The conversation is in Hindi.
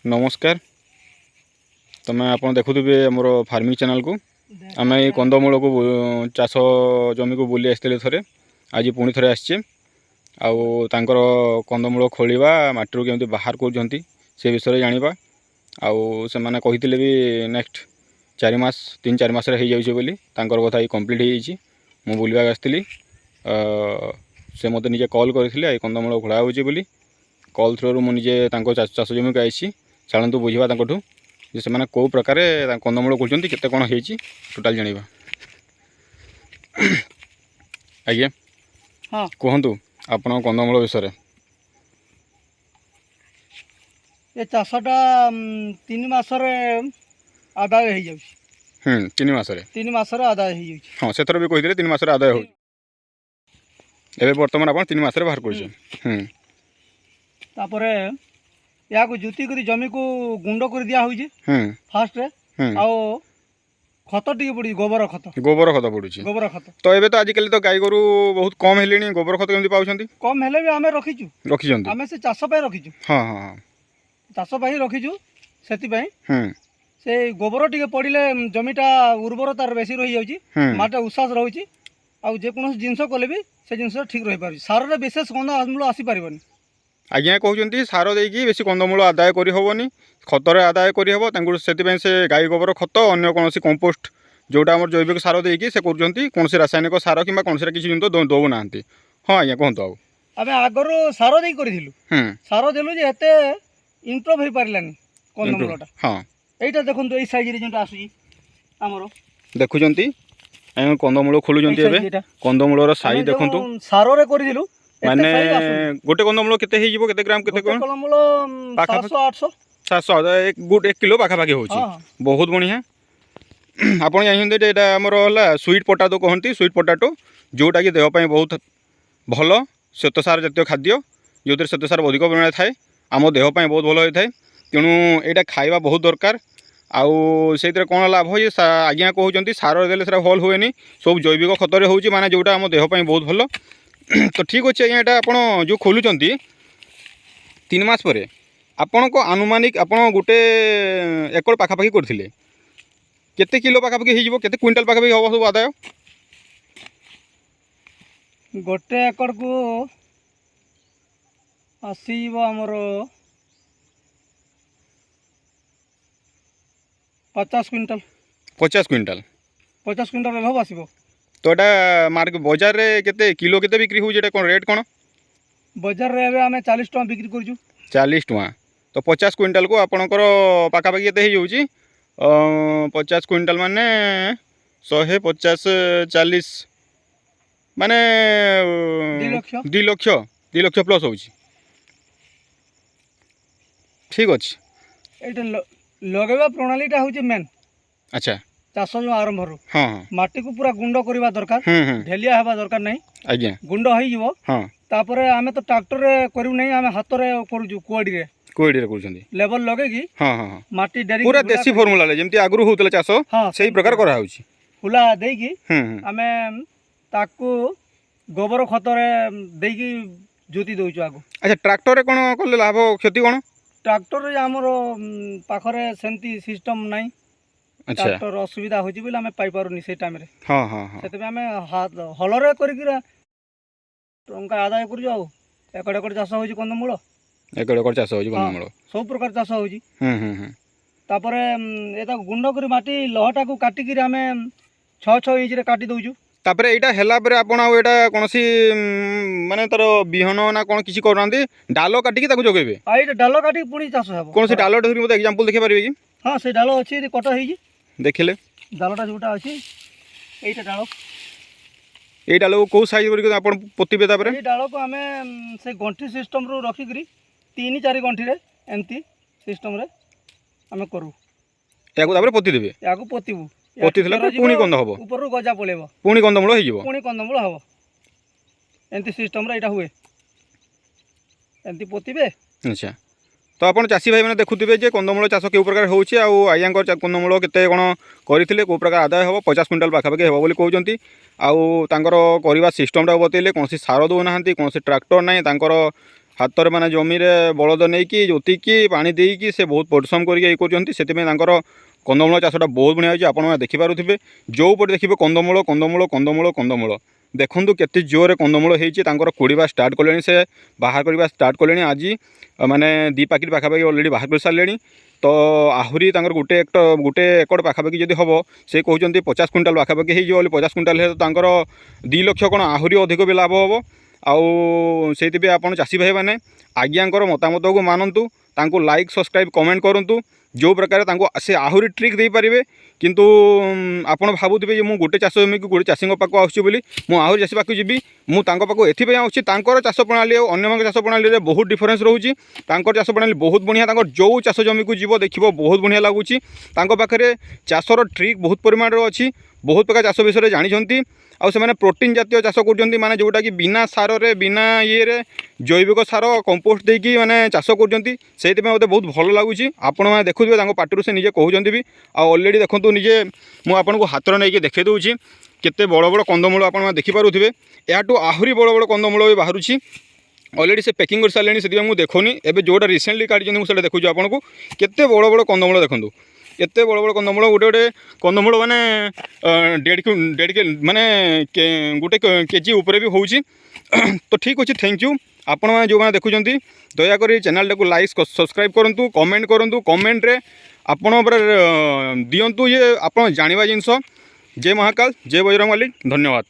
नमस्कार तमें आप देखुवे मोर फार्मिंग चैनल को आम ये कंदमूल को चाष जमी को बुली आसते थे आज पुणी थे आसचे आर कंदमूल खोलिया माटी केमी बाहर कर से विषय जाना आउ से मैंने कही भी नेक्स्ट 4 मास 3-4 मास हो जाए कथा ये कम्प्लीट हो बुलवा आसती से मत निजे कॉल करते कंदमूल खोला होली कॉल थ्रू मुझे चाष जमी को आई चलतु बुझा जे से कौ प्रकार कंदमूल खोलते केते कौन हो टोटाल जाना आज्ञा हाँ कहतु आप कंदमूल विषय ये चाषटा 3 मासरे आदाय हो जाए 3 मासरे 3 मासरे आदाय हो जाए हाँ से भी कही 3 मासरे आदाय हो बर्तमान आप 3 मासरे बाहर कर या जुती करी जमी को गुंड कर दिया हुई फास्ट रे आओ खत टी पड़ी गोबर खत पड़ी गोबर खत तो ये तो आजिकल तो गाई गोरु बहुत कम हेले गोबर खत केमती पाउछंती कम हेले भी आमे रखीचु आमे से चाष पे रखीचु हाँ हाँ चाष पे रखीचु सेति पई से गोबर टी पड़िले जमीटा उर्वरता बेसी रही जाउची माटा उसास रहउची आ जे कोनोस जिंस कोले भी से जिंस ठीक रही पारु सार रे विशेष कंदमूल आसी परिबनी आज्ञा कहते सार देकी बेसी कंदमूल आदाय करहबनी खतरे आदाय करहब से गाई गोबर खत अन्य कौन कंपोस्ट जोटा आम जैविक सार देकी से कौन रासायनिक सार कि कौन किसी जिन दौना हाँ आज्ञा कहतु आम आगर सार दे सार देलु जे एते इम्प्रूव हो पारानी कंदमूलटा हाँ यहीटा देखो ये सैज जो आसूँ आमर देखुंत कंदमूल खोलुंट कंदमूल साइज देखु सार कर माने गोटे कंदमूल केते हो केते ग्राम केते कोन कंदमूल 700-800 1 किलो पाखापाखि हो बहुत बढ़िया आपड़ जानते यहाँ आमर है स्वीट पोटाटो कहती स्वीट पोटाटो जोटा कि देहपाई बहुत भल श्वेतसार जातीय खाद्य जो श्वेतसार अधिक परिमाण थाए आम देहपाई बहुत भल होता है तेणु यहाँ खाଇବା बहुत दरकार आउ से कौन लाभ ये आज्ञा कहते सार देले भल हुए सब जैविक खतरे हो माने जोटा आम देहपाई बहुत भल तो ठीक अच्छे आज्ञा यहाँ आप जो खोलुंट 3 मास पर आपण को आनुमानिक आपण गोटे एकड़ पाखापाखि करथिले केते किलो पाखापाखि हो केते क्विंटाल पाखापाखि हम सब आदाय गोटे एकड़ को आसीबो हमर 50 क्विंटाल 50 क्विंटाल एभव आसीबो तो यहाँ मार्केट बजार रे केते किलो केते बिक्री हो जेटा कोन रेट कोन बजार रे आमे 40 टका बिक्री करजु 40 टका तो 50 क्विंटाल को आपणकर पाखापाखि केते हो जाउची 50 क्विंटाल माने 150 40 माने 2 लाख प्लस हो ठीक अच्छे एटा लगेवा प्रणालीटा होची मेन अच्छा चाष जो आरंभ हाँ माटी को पूरा गुंड करवा दरकार ढेलिया हेबा दरकार नहीं आज्ञा गुंड हो जिवो हाँ तापरे आमे तो ट्रैक्टर रे करू नहीं आमे हाथ रे करूजु कोडी रे करछंती लेवल लगे की हाँ हाँ माटी डेरी पूरा देसी फार्मूला ले जेमती आगुरु होतले चाष सही प्रकार करा होची फुला देई की आमे ताकू गोबर खत रे देई की जोती दोचु आगो अच्छा ट्रैक्टर रे कोन करले लाभ क्षति कोन ट्रैक्टर रे हमरो पाखरे सेंती सिस्टम नहीं ट्रैक्टर असुविधा होची बोले आमे पाई पारुनी से टाइम रे हां हां हां सेते आमे हाथ हल रे करी किरा टंका आदाय कर जाओ एकड़ एकड़ चाष होची कंदमूल एकड़ एकड़ चाष होची कंदमूल सब प्रकार चाष होची तापरे एता गुंड करी माटी लहटा को काटी किरा आमे 6-6 इंच रे काटी दोजु तापरे एटा हेला परे आपण आ एटा कोनसी माने तार बिहन ना कोन किछि करनांती डालो काटी की ताकू जोगेबे आ एटा डालो काटी पुणी चाष हेबो कोनसी डालो धरि मते एग्जांपल देखि पारिबे कि हां से डालो अछि कट हेजी देखिले डालोटा जोटा अछि एटा डालो ए डालो को साइज करी आपण पोतिबे तापरे ए डालो को हमें से गंठी सिस्टम रो रखी करी 3-4 गंठी रे एंती सिस्टम रे हमें करू याको तापरे पोति देबे याको पोतिबू पोति थला पुणी कंद हबो ऊपर रो गजा पळेबो पुणी कंदमूल हो जिवो पुणी कंदमूल हबो एंती सिस्टम रे एटा हुए एंती पोतिबे अच्छा तो आप चाषी भाई मैंने देखुवे जे कंदमूल चाष के प्रकार होउछि आउ आज्ञा कंदमूल केते कोन करथिले को प्रकार आदाय हबो 50 क्विंटाल पाखापाखि हबो बोली कहउजंती आउ तांकर करबा सिस्टमटा बतैले कौन सार दौना कौन ट्रैक्टर ना हाथ में माने जमी बलद नहीं कि जोतिकी पानी देकी से बहुत परिश्रम करके कर कंदमूल चाषटा बहुत बढ़िया होती आप देखिपे जो पटे देखिए कंदमूल कंदमूल कंदमूल कंदमूल देखूँ केते जोरे कंदमूल होती कोड़ा स्टार्ट कले से बाहर करवा स्टार्ट कले आज माने 2 पैकेट पाखापाखि अलरेडी बाहर कर सारे तो आहरी गोटे एकड़ पाखापाखि जब हम से कहते 50 क्विंटाल पाखापाखि हो 50 क्विंटाल है तो 2 लाख कौन आहरी अधिक भी लाभ हम आउ से आप चाषी भाई मैंने आज्ञाकर मतामत को मानतु तांको लाइक सब्सक्राइब कमेंट करूँ जो प्रकार से आहरी ट्रिक दे पारे किंतु आपण भावुवे मुझे गोटे चाष जमी को गोटे चाषी पाक आसूँ आहरी चाषी पाक जी मुझे एथपाई आसूँ चाष प्रणाली और अन्य चाष प्रणाली बहुत डिफरेन्स रोचे चाष प्रणाली बहुत बढ़िया जो चाष जमी को जीव देख बहुत बढ़िया लगुच पाखे चाषर ट्रिक बहुत परिमाण अच्छी बहुत प्रकार चाष विषय जानते आउ से प्रोटीन जातीय चाष कर माने जोटा कि बिना सार रे बिना ये जैविक सार कंपोस्ट देकी माने चाष कर मत बहुत भल लगुच आपण मैंने देखुए पार्टी से निजे कहते भी ऑलरेडी देखो निजे मुझे हाथ नहीं देखे दूसरी केते बड़ बड़ कंदमूल आप देखिपे या आहरी बड़ बड़ कंदमूल भी बाहर ऑलरेडी से पैकिंग कर सारे से मुझे देखनी एवं जोटा रिसेंटली काटी मुझे देखुची आपको केते बड़ बड़ कंदमूल देखूँ एते बड़ बड़ कंदमूल गोटे गोटे कंदमूल माने 1.5 माने गोटे केजी उपरे भी होउची तो ठीक अच्छे थैंक यू आपण मैंने जो मैंने देखुं दयाकोरी चैनल को लाइक सब्सक्राइब करूँ कमेंट कमेंट रे आपण दिंतु ये आप जाना जिनस जय महाकाल जय बजरंगबली धन्यवाद।